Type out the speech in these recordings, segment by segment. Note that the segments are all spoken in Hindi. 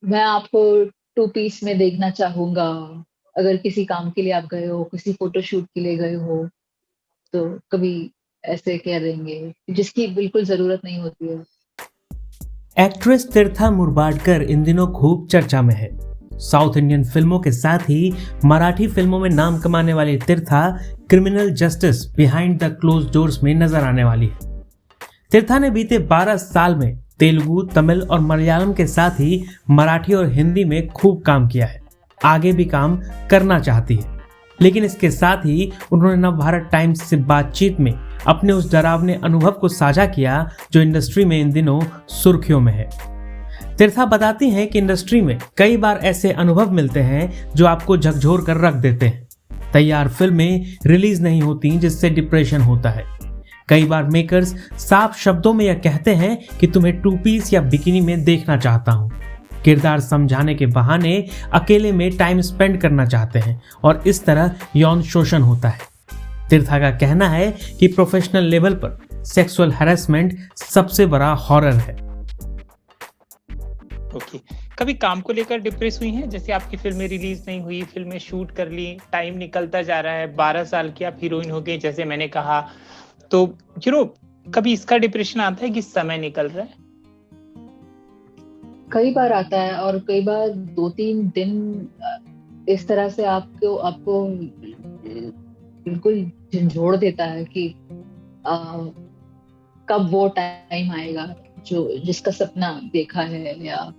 मैं आपको टू पीस में देखना चाहूंगा। अगर किसी काम के लिए आप गए हो, किसी फोटोशूट के लिए गए हो, तो कभी ऐसे कह देंगे जिसकी बिल्कुल जरूरत नहीं होती है। एक्ट्रेस तीर्था मुरबाडकर इन दिनों खूब चर्चा में है। साउथ इंडियन फिल्मों के साथ ही मराठी फिल्मों में नाम कमाने वाली तीर्था criminal justice behind the close doors में नजर आने वाली है। तीर्था ने बीते 12 साल में तेलुगु, तमिल और मलयालम के साथ ही मराठी और हिंदी में खूब काम किया है। आगे भी काम करना चाहती है, लेकिन इसके साथ ही उन्होंने नवभारत टाइम्स से बातचीत में अपने उस डरावने अनुभव को साझा किया जो इंडस्ट्री में इन दिनों सुर्खियों में है। तीर्था बताती हैं कि इंडस्ट्री में कई बार ऐसे अनुभव मिलते हैं जो आपको झकझोर कर रख देते हैं। तैयार फिल्में रिलीज नहीं होती जिससे डिप्रेशन होता है। कई बार मेकर्स साफ शब्दों में यह कहते हैं कि तुम्हें टू पीस या बिकिनी में देखना चाहता हूं। किरदार समझाने के बहाने अकेले में टाइम स्पेंड करना चाहते हैं और इस तरह यौन शोषण होता है। तीर्था का कहना है कि प्रोफेशनल लेवल पर सेक्सुअल हैरेसमेंट सबसे बड़ा हॉरर है। ओके, कभी काम को लेकर डिप्रेस हुई हैं? जैसे आपकी फिल्में रिलीज नहीं हुई, फिल्में शूट कर ली, टाइम निकलता जा रहा है, 12 साल की आप हीरोइन हो गई जैसे मैंने कहा, तो कभी इसका डिप्रेशन आता है कि समय निकल रहा है? कई बार आता है, और कई बार 2-3 दिन इस तरह से आपको आपको बिल्कुल झंझोड़ देता है कि आ, कब वो टाइम आएगा जो जिसका सपना देखा है, या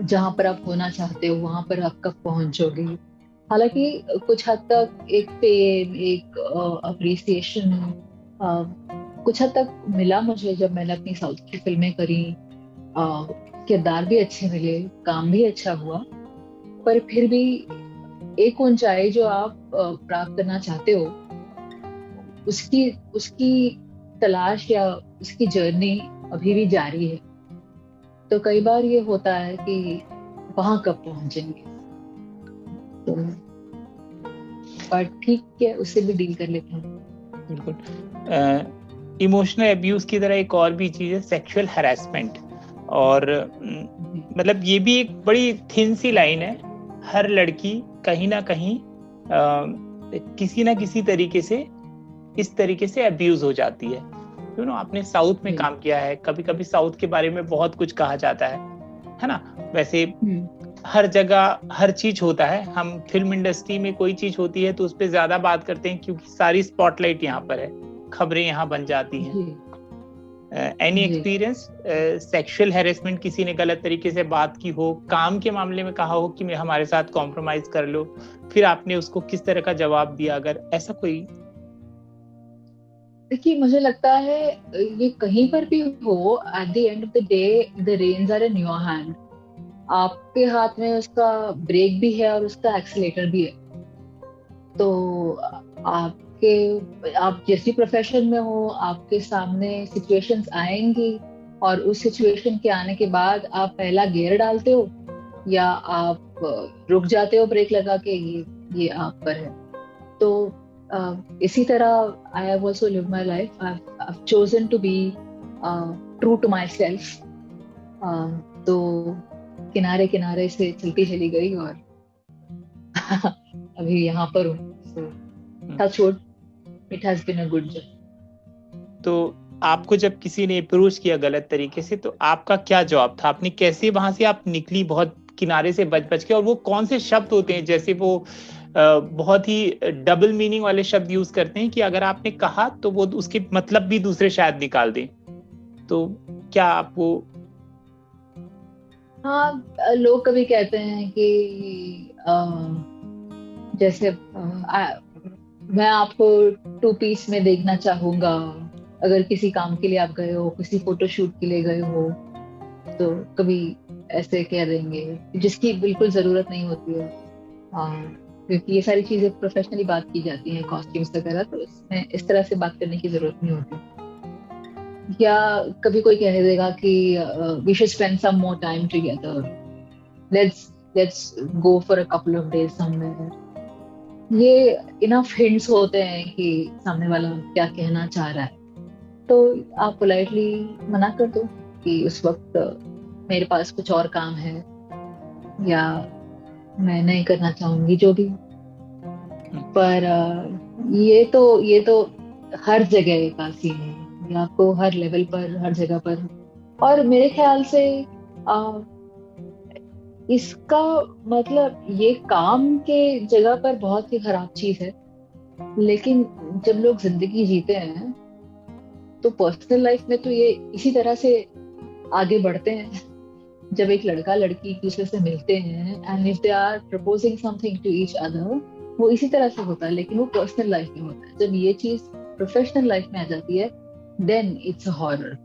जहां पर आप होना चाहते हो वहां पर आप कब पहुंचोगे। हालांकि कुछ हद तक एक फेम, एक अप्रिसिएशन कुछ हद तक मिला मुझे जब मैंने अपनी साउथ की फिल्में करी। किरदार भी अच्छे मिले, काम भी अच्छा हुआ, पर फिर भी एक ऊंचाई जो आप प्राप्त करना चाहते हो, उसकी उसकी तलाश या उसकी जर्नी अभी भी जारी है। तो कई बार ये होता है कि वहां कब पहुंचेंगे, तो पर ठीक है, उससे भी डील कर लेते हैं। बिल्कुल। इमोशनल अब्यूज की तरह एक और भी चीज है सेक्सुअल हैरेसमेंट, और मतलब ये भी एक बड़ी थिन सी लाइन है। हर लड़की कहीं ना कहीं किसी ना किसी तरीके से इस तरीके से अब्यूज हो जाती है। आपने साउथ में काम किया है, कभी कभी साउथ के बारे में बहुत कुछ कहा जाता है ना? वैसे हर जगह हर चीज होता है। हम फिल्म इंडस्ट्री में कोई चीज होती है तो उस पर ज्यादा बात करते हैं क्योंकि सारी स्पॉटलाइट यहाँ पर है, खबरें यहाँ बन जाती हैं। एनी एक्सपीरियंस सेक्सुअल हैरेसमेंट, किसी ने गलत तरीके से बात की हो, काम के मामले में कहा हो कि मैं हमारे साथ कॉम्प्रोमाइज कर लो, फिर आपने उसको किस तरह का जवाब दिया, अगर ऐसा कोई? देखिए, मुझे लगता है ये कहीं पर भी हो, at the end of the day the reins are in your hand. आपके हाथ में उसका ब्रेक भी है और उसका एक्सीलेटर भी है। तो आप जिस भी प्रोफेशन में हो, आपके सामने सिचुएशंस आएंगी, और उस सिचुएशन के आने के बाद आप पहला गियर डालते हो या आप रुक जाते हो ब्रेक लगा के। ये आप पर है। तो इसी तरह I have also lived my life. I have chosen to be true to my self. तो किनारे किनारे से चलती चली गई और अभी यहाँ पर हूँ। Touch wood, it has been a good journey. तो आपको जब किसी ने अप्रोच किया गलत तरीके से, तो आपका क्या जवाब था? आपने कैसे वहां से आप निकली, बहुत किनारे से बच बच के? और वो कौन से शब्द होते हैं, जैसे वो बहुत ही डबल मीनिंग वाले शब्द यूज करते हैं कि अगर आपने कहा तो वो उसके मतलब भी दूसरे शायद निकाल दें, तो क्या आप वो? हाँ, लोग कभी कहते हैं कि जैसे मैं आपको टू पीस में देखना चाहूंगा। अगर किसी काम के लिए आप गए हो, किसी फोटोशूट के लिए गए हो, तो कभी ऐसे कह देंगे जिसकी बिल्कुल जरूरत नहीं होती है। क्योंकि ये सारी चीजें प्रोफेशनली बात की जाती हैं, कॉस्ट्यूम्स वगैरह, तो इसमें इस तरह से बात करने की जरूरत नहीं होती। या कभी कोई कह देगा कि we should spend some more time together, let's go for a couple of days somewhere. ये इनफ हिंट्स होते हैं कि सामने वाला क्या कहना चाह रहा है। तो आप पोलाइटली मना कर दो कि उस वक्त मेरे पास कुछ और काम है, या मैं नहीं करना चाहूंगी, जो भी। पर ये तो हर जगह का सीन है, ये आपको हर लेवल पर, हर जगह पर। और मेरे ख्याल से आ, इसका मतलब ये काम के जगह पर बहुत ही खराब चीज है, लेकिन जब लोग जिंदगी जीते हैं तो पर्सनल लाइफ में तो ये इसी तरह से आगे बढ़ते हैं। जब एक लड़का लड़की एक दूसरे से मिलते हैं and if they are proposing something to each other, वो इसी तरह से होता है, लेकिन वो पर्सनल लाइफ में होता है। जब ये चीज प्रोफेशनल लाइफ में आ जाती है, देन इट्स अ हॉरर।